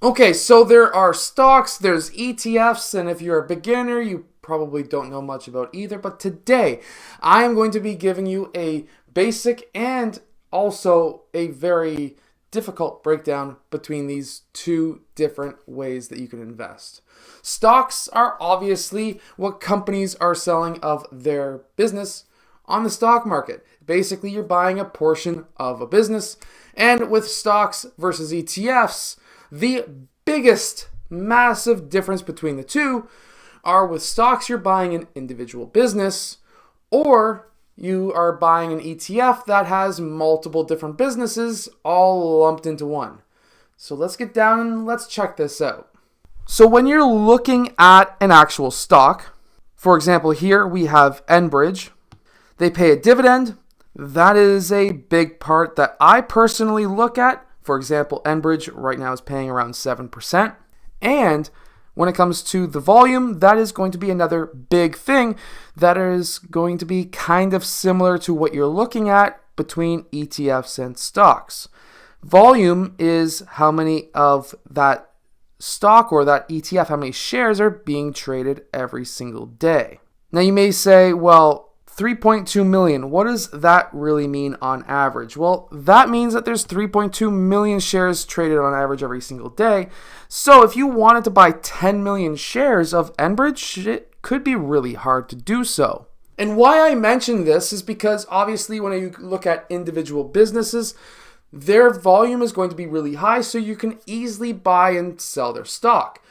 Okay, so there are stocks, there's ETFs, and if you're a beginner, you probably don't know much about either. But today, I am going to be giving you a basic and also a very difficult breakdown between these two different ways that you can invest. Stocks are obviously what companies are selling of their business on the stock market. Basically, you're buying a portion of a business, and with stocks versus ETFs, the biggest massive difference between the two are with stocks, you're buying an individual business, or you are buying an ETF that has multiple different businesses all lumped into one. So let's get down and let's check this out. So when you're looking at an actual stock, for example, here we have Enbridge. They pay a dividend. That is a big part that I personally look at. For example, Enbridge right now is paying around 7%. And when it comes to the volume, that is going to be another big thing that is going to be kind of similar to what you're looking at between ETFs and stocks. Volume is how many of that stock or that ETF, how many shares are being traded every single day. Now you may say, well, 3.2 million, what does that really mean on average? Well, that means that there's 3.2 million shares traded on average every single day. So if you wanted to buy 10 million shares of Enbridge, it could be really hard to do so. And why I mention this is because obviously when you look at individual businesses, their volume is going to be really high, so you can easily buy and sell their stock.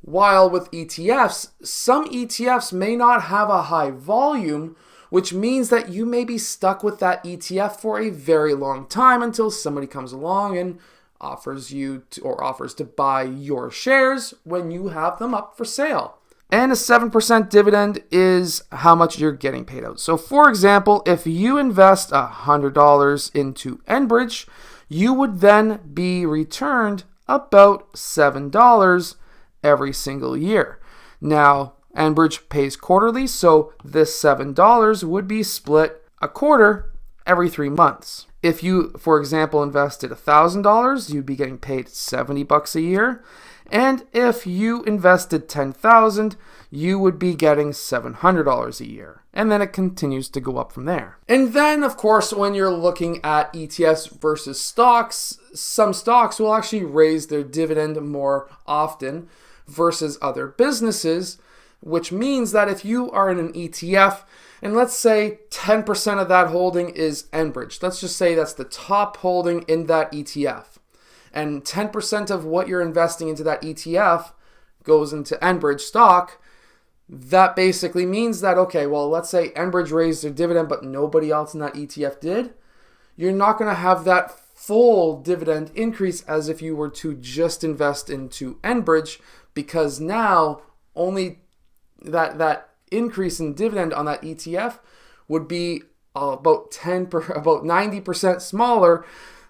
While with ETFs, some ETFs may not have a high volume, which means that you may be stuck with that ETF for a very long time until somebody comes along and offers to buy your shares when you have them up for sale. And a 7% dividend is how much you're getting paid out. So for example, if you invest $100 into Enbridge, you would then be returned about $7 every single year. Now, Enbridge pays quarterly, so this $7 would be split a quarter every 3 months. If you, for example, invested $1,000, you'd be getting paid $70 a year. And if you invested $10,000, you would be getting $700 a year. And then it continues to go up from there. And then, of course, when you're looking at ETFs versus stocks, some stocks will actually raise their dividend more often versus other businesses, which means that if you are in an ETF, and let's say 10% of that holding is Enbridge, let's just say that's the top holding in that ETF, and 10% of what you're investing into that ETF goes into Enbridge stock, that basically means that, okay, well, let's say Enbridge raised their dividend, but nobody else in that ETF did. You're not going to have that full dividend increase as if you were to just invest into Enbridge, because now only that increase in dividend on that ETF would be about 90% smaller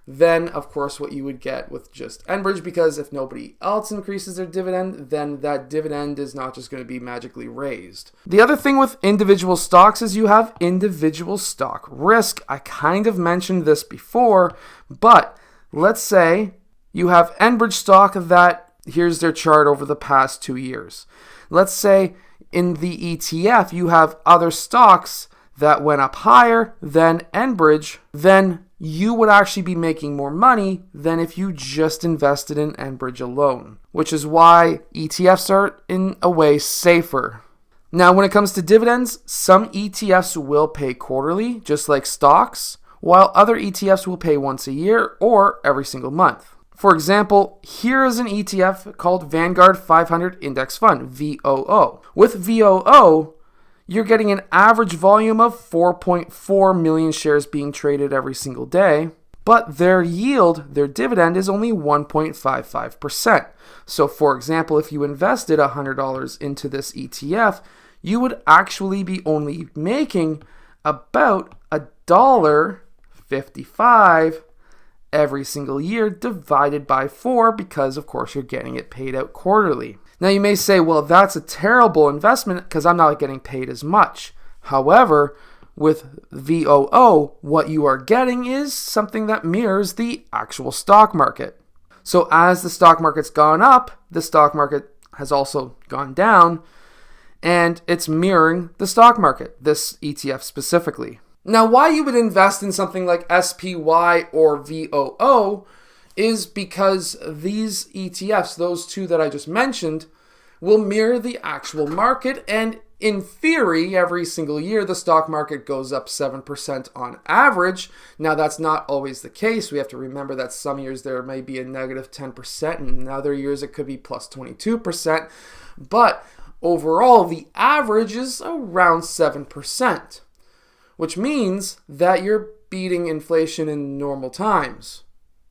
than, of course, what you would get with just Enbridge, because if nobody else increases their dividend, then that dividend is not just going to be magically raised. The other thing with individual stocks is you have individual stock risk. I kind of mentioned this before, but let's say you have Enbridge stock that, here's their chart over the past 2 years. Let's say in the ETF, you have other stocks that went up higher than Enbridge, then you would actually be making more money than if you just invested in Enbridge alone, which is why ETFs are in a way safer. Now, when it comes to dividends, some ETFs will pay quarterly, just like stocks, while other ETFs will pay once a year or every single month. For example, here is an ETF called Vanguard 500 Index Fund, VOO. With VOO, you're getting an average volume of 4.4 million shares being traded every single day, but their yield, their dividend, is only 1.55%. So for example, if you invested $100 into this ETF, you would actually be only making about $1.55 every single year divided by 4, because of course you're getting it paid out quarterly. Now you may say, well, that's a terrible investment because I'm not getting paid as much. However, with VOO, what you are getting is something that mirrors the actual stock market. So as the stock market's gone up, the stock market has also gone down, and it's mirroring the stock market, this ETF specifically. Now, why you would invest in something like SPY or VOO is because these ETFs, those two that I just mentioned, will mirror the actual market, and in theory, every single year, the stock market goes up 7% on average. Now, that's not always the case. We have to remember that some years there may be a negative 10%, and in other years it could be plus 22%. But overall, the average is around 7%, which means that you're beating inflation in normal times.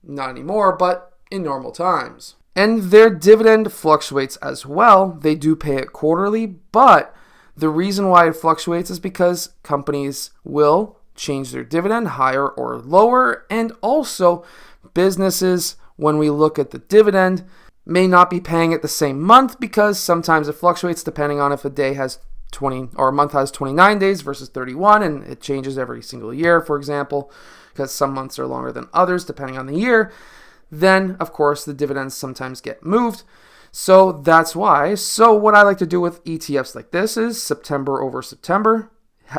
Not anymore, but in normal times. And their dividend fluctuates as well. They do pay it quarterly, but the reason why it fluctuates is because companies will change their dividend higher or lower, and also businesses, when we look at the dividend, may not be paying it the same month because sometimes it fluctuates depending on if a day has 20 or a month has 29 days versus 31, and it changes every single year, for example, because some months are longer than others depending on the year. Then, of course, the dividends sometimes get moved. So that's why. So what I like to do with ETFs like this is September over September.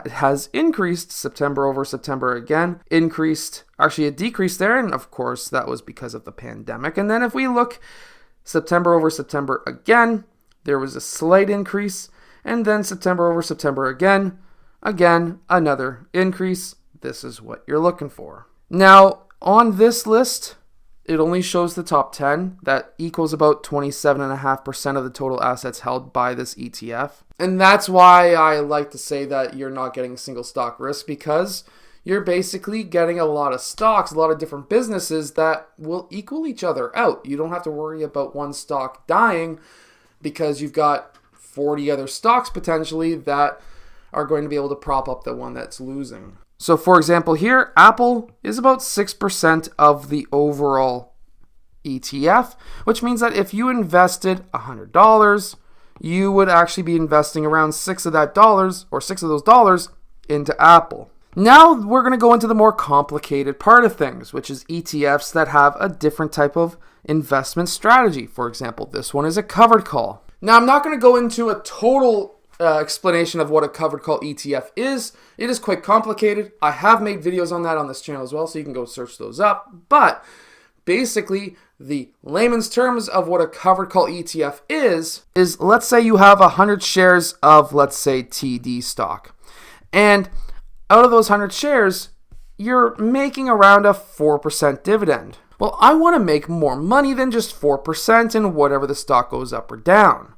It has increased September over September again. Actually it decreased there, and of course that was because of the pandemic. And then if we look September over September again, there was a slight increase. And then September over September again, another increase. This is what you're looking for. Now, on this list, it only shows the top 10. That equals about 27.5% of the total assets held by this ETF. And that's why I like to say that you're not getting single stock risk, because you're basically getting a lot of stocks, a lot of different businesses that will equal each other out. You don't have to worry about one stock dying because you've got 40 other stocks potentially that are going to be able to prop up the one that's losing. So for example here, Apple is about 6% of the overall ETF, which means that if you invested $100, you would actually be investing around $6 of those dollars into Apple. Now we're going to go into the more complicated part of things, which is ETFs that have a different type of investment strategy. For example, this one is a covered call. Now I'm not going to go into a total explanation of what a covered call ETF is. It is quite complicated. I have made videos on that on this channel as well, so you can go search those up. But basically, the layman's terms of what a covered call ETF is let's say you have 100 shares of, let's say, TD stock. And out of those 100 shares, you're making around a 4% dividend. Well, I want to make more money than just 4% in whatever the stock goes up or down.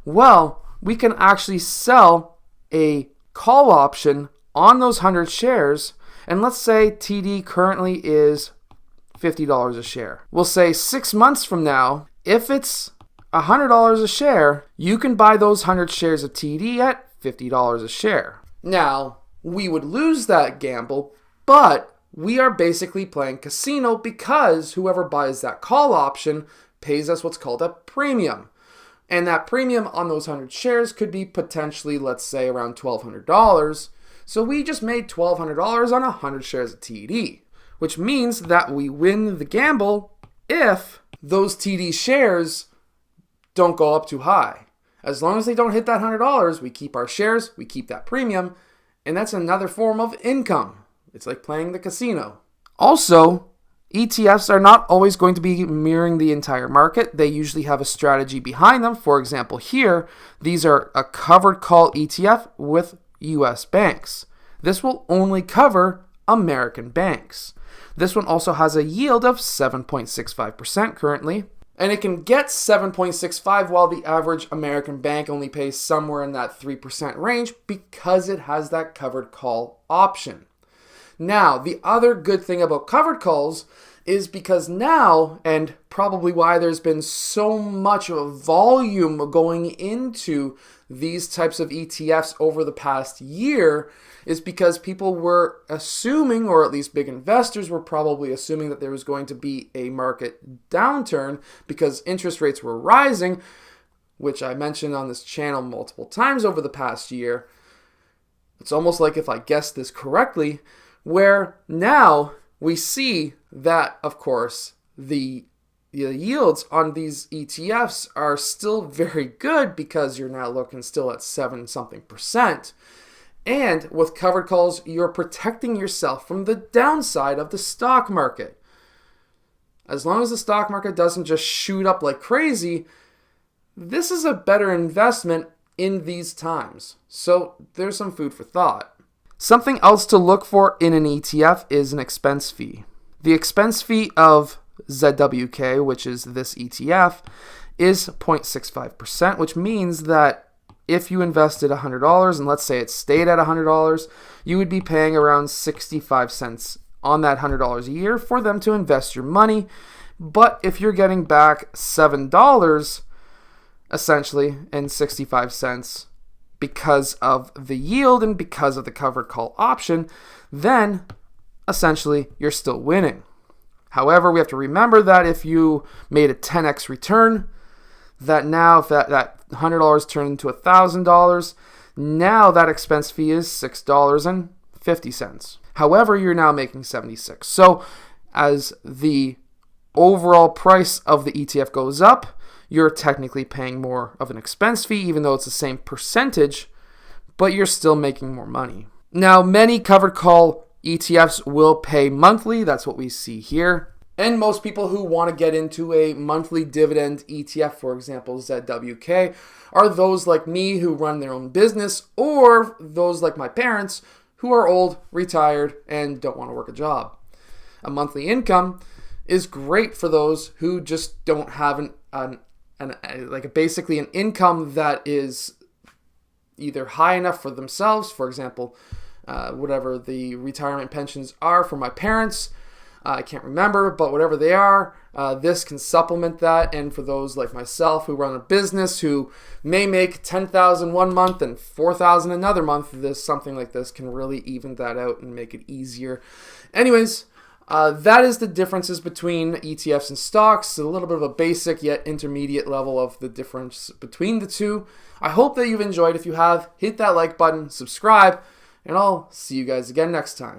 Well, we can actually sell a call option on those 100 shares. And let's say TD currently is $50 a share. We'll say 6 months from now, if it's $100 a share, you can buy those 100 shares of TD at $50 a share. Now, we would lose that gamble, but we are basically playing casino because whoever buys that call option pays us what's called a premium. And that premium on those 100 shares could be potentially, let's say, around $1,200. So we just made $1,200 on 100 shares of TD, which means that we win the gamble if those TD shares don't go up too high. As long as they don't hit that $100, we keep our shares, we keep that premium, and that's another form of income. It's like playing the casino. Also, ETFs are not always going to be mirroring the entire market. They usually have a strategy behind them. For example, here, these are a covered call ETF with US banks. This will only cover American banks. This one also has a yield of 7.65% currently, and it can get 7.65 while the average American bank only pays somewhere in that 3% range because it has that covered call option. Now, the other good thing about covered calls is because now, and probably why there's been so much volume going into these types of ETFs over the past year, is because people were assuming, or at least big investors were probably assuming, that there was going to be a market downturn because interest rates were rising, which I mentioned on this channel multiple times over the past year. It's almost like if I guessed this correctly, where now we see that, of course, the the yields on these ETFs are still very good because you're now looking still at 7-something%. And with covered calls, you're protecting yourself from the downside of the stock market. As long as the stock market doesn't just shoot up like crazy, this is a better investment in these times. So there's some food for thought. Something else to look for in an ETF is an expense fee. The expense fee of ZWK, which is this ETF, is 0.65%, which means that if you invested $100 and let's say it stayed at $100, you would be paying around 65 cents on that $100 a year for them to invest your money. But if you're getting back $7 essentially and 65 cents because of the yield and because of the covered call option, then essentially you're still winning. However, we have to remember that if you made a 10x return, that now if that $100 turned into $1,000, now that expense fee is $6.50. However, you're now making 76. So as the overall price of the ETF goes up, you're technically paying more of an expense fee, even though it's the same percentage, but you're still making more money. Now, many covered call ETFs will pay monthly. That's what we see here. And most people who want to get into a monthly dividend ETF, for example, ZWK, are those like me who run their own business, or those like my parents who are old, retired, and don't want to work a job. A monthly income is great for those who just don't have basically an income that is either high enough for themselves, for example, whatever the retirement pensions are for my parents. I can't remember, but whatever they are, this can supplement that. And for those like myself who run a business who may make $10,000 one month and $4,000 another month, something like this can really even that out and make it easier. Anyways, that is the differences between ETFs and stocks. A little bit of a basic yet intermediate level of the difference between the two. I hope that you've enjoyed. If you have, hit that like button, subscribe, and I'll see you guys again next time.